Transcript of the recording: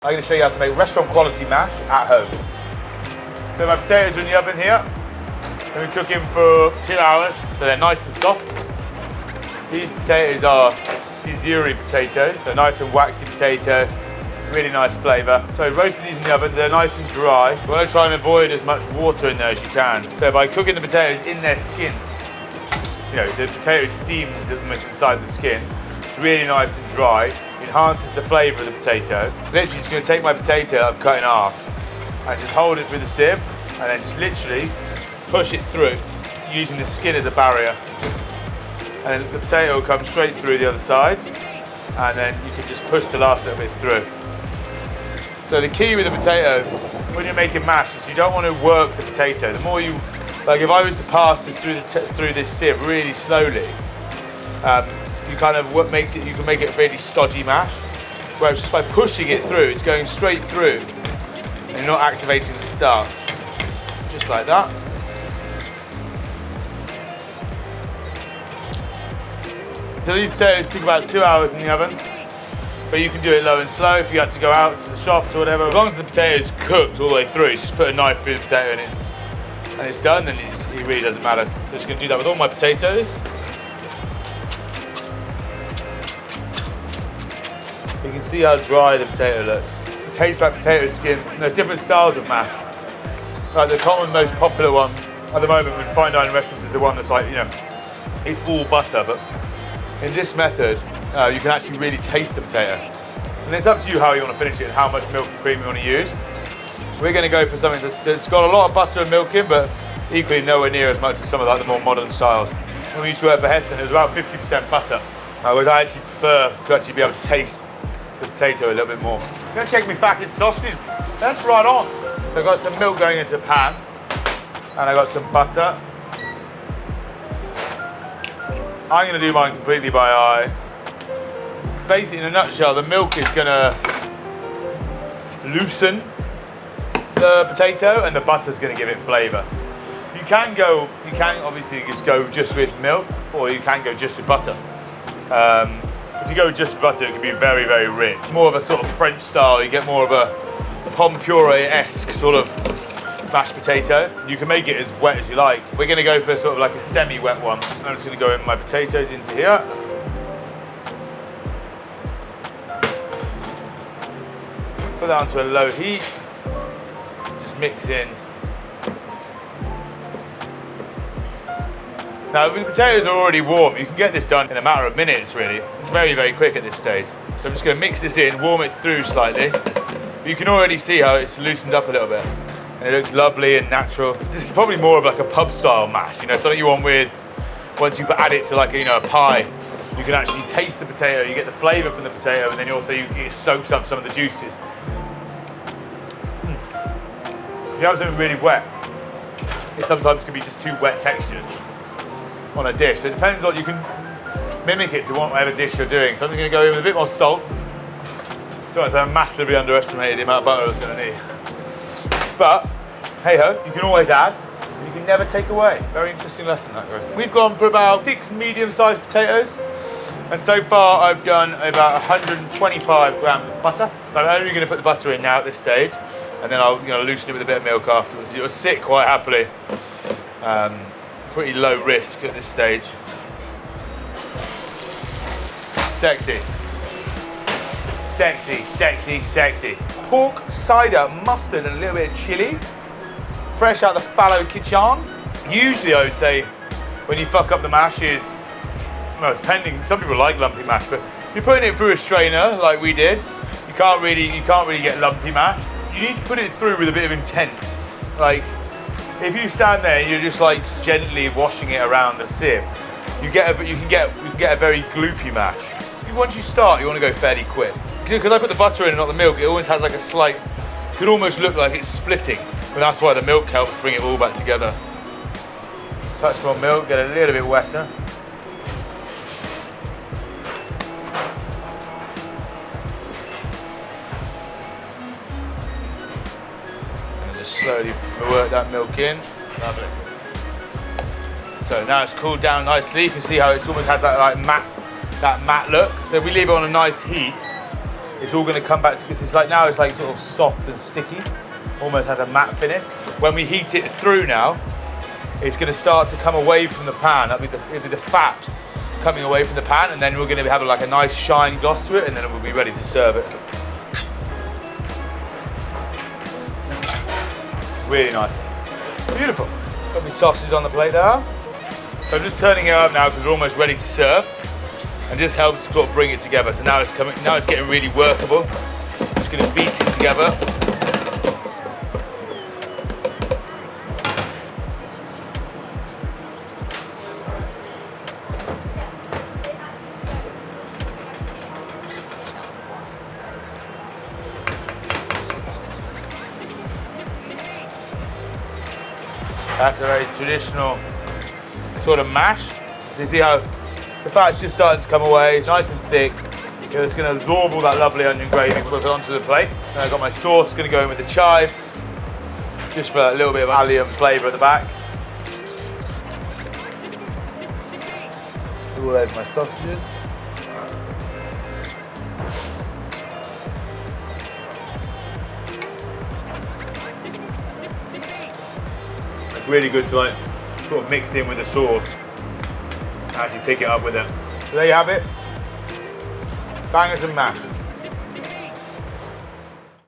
I'm going to show you how to make restaurant quality mash at home. So my potatoes are in the oven here. They've been cooking for 2 hours, so they're nice and soft. These potatoes are Izuri potatoes. They're nice and waxy potato, really nice flavour. So roasting these in the oven, they're nice and dry. You want to try and avoid as much water in there as you can. So by cooking the potatoes in their skin, you know, the potato steams almost inside the skin. It's really nice and dry. Enhances the flavour of the potato. Literally just going to take my potato that I've cut in half and just hold it through the sieve and then just literally push it through using the skin as a barrier. And then the potato will come straight through the other side and then you can just push the last little bit through. So the key with the potato when you're making mash is you don't want to work the potato. The more you, like if I was to pass this through this sieve really slowly, you kind of you can make it a really stodgy mash. Whereas just by pushing it through, it's going straight through and you're not activating the starch. Just like that. So these potatoes took about 2 hours in the oven, but you can do it low and slow if you had to go out to the shops or whatever. As long as the potato is cooked all the way through, just put a knife through the potato and it's done, then it really doesn't matter. So I'm just going to do that with all my potatoes. You can see how dry the potato looks. It tastes like potato skin. There's different styles of mash. Like the common, most popular one at the moment with fine dining restaurants is the one that's like, you know, it's all butter, but in this method, you can actually really taste the potato. And it's up to you how you want to finish it and how much milk and cream you want to use. We're going to go for something that's got a lot of butter and milk in, but equally nowhere near as much as some of like the more modern styles. When we used to work for Heston, it was about 50% butter. Whereas I actually prefer to actually be able to taste the potato a little bit more. I'm going to check my fatted sausages. That's right on. So I've got some milk going into a pan, and I've got some butter. I'm going to do mine completely by eye. Basically, in a nutshell, the milk is going to loosen the potato, and the butter's going to give it flavour. You can obviously just go just with milk, or you can go just with butter. If you go just with butter, it can be very, very rich. More of a sort of French style. You get more of a pomme puree-esque sort of mashed potato. You can make it as wet as you like. We're going to go for sort of like a semi-wet one. I'm just going to go in my potatoes into here. Put that onto a low heat. Just mix in. Now, the potatoes are already warm. You can get this done in a matter of minutes, really. It's very, very quick at this stage. So I'm just going to mix this in, warm it through slightly. You can already see how it's loosened up a little bit. And it looks lovely and natural. This is probably more of like a pub-style mash, you know, something you want with, once you add it to like, you know, a pie, you can actually taste the potato, you get the flavour from the potato, and then it soaks up some of the juices. If you have something really wet, it sometimes can be just too wet textures on a dish. So it depends on, you can mimic it to whatever dish you're doing. So I'm going to go in with a bit more salt. To be honest, I massively underestimated the amount of butter I was going to need. But, hey ho, you can always add, and you can never take away. Very interesting lesson that, guys. We've gone for about 6 medium-sized potatoes. And so far I've done about 125 grams of butter. So I'm only going to put the butter in now at this stage. And then I'll loosen it with a bit of milk afterwards. It'll sit quite happily. Pretty low risk at this stage. Sexy. Sexy, sexy, sexy. Pork, cider, mustard, and a little bit of chili. Fresh out the Fallow kitchen. Usually I would say when you fuck up the mash is, well, depending, some people like lumpy mash, but if you're putting it through a strainer like we did, you can't really get lumpy mash. You need to put it through with a bit of intent. Like, if you stand there and you're just like gently washing it around the sieve, you can get a very gloopy mash. Once you start, you want to go fairly quick. Because I put the butter in and not the milk, it always has like a slight, it could almost look like it's splitting. But that's why the milk helps bring it all back together. Touch more milk, get a little bit wetter. Just slowly work that milk in. Lovely. So now it's cooled down nicely. You can see how it almost has that like matte look. So if we leave it on a nice heat, it's all going to come back to, because it's like now it's like sort of soft and sticky, almost has a matte finish. When we heat it through now, it's going to start to come away from the pan. It'll be the fat coming away from the pan, and then we're going to have like a nice shine gloss to it, and then we'll be ready to serve it. Really nice. Beautiful. Got my sausages on the plate there. So I'm just turning it up now because we're almost ready to serve, and just helps sort of bring it together. So now it's coming. Now it's getting really workable. Just going to beat it together. That's a very traditional sort of mash. So you see how the fat's just starting to come away. It's nice and thick. You know, it's going to absorb all that lovely onion gravy. Put it onto the plate. And I've got my sauce. Going to go in with the chives, just for a little bit of allium flavour at the back. Ooh, there's my sausages. It's really good to like sort of mix in with the sauce, actually pick it up with it. So there you have it, bangers and mash.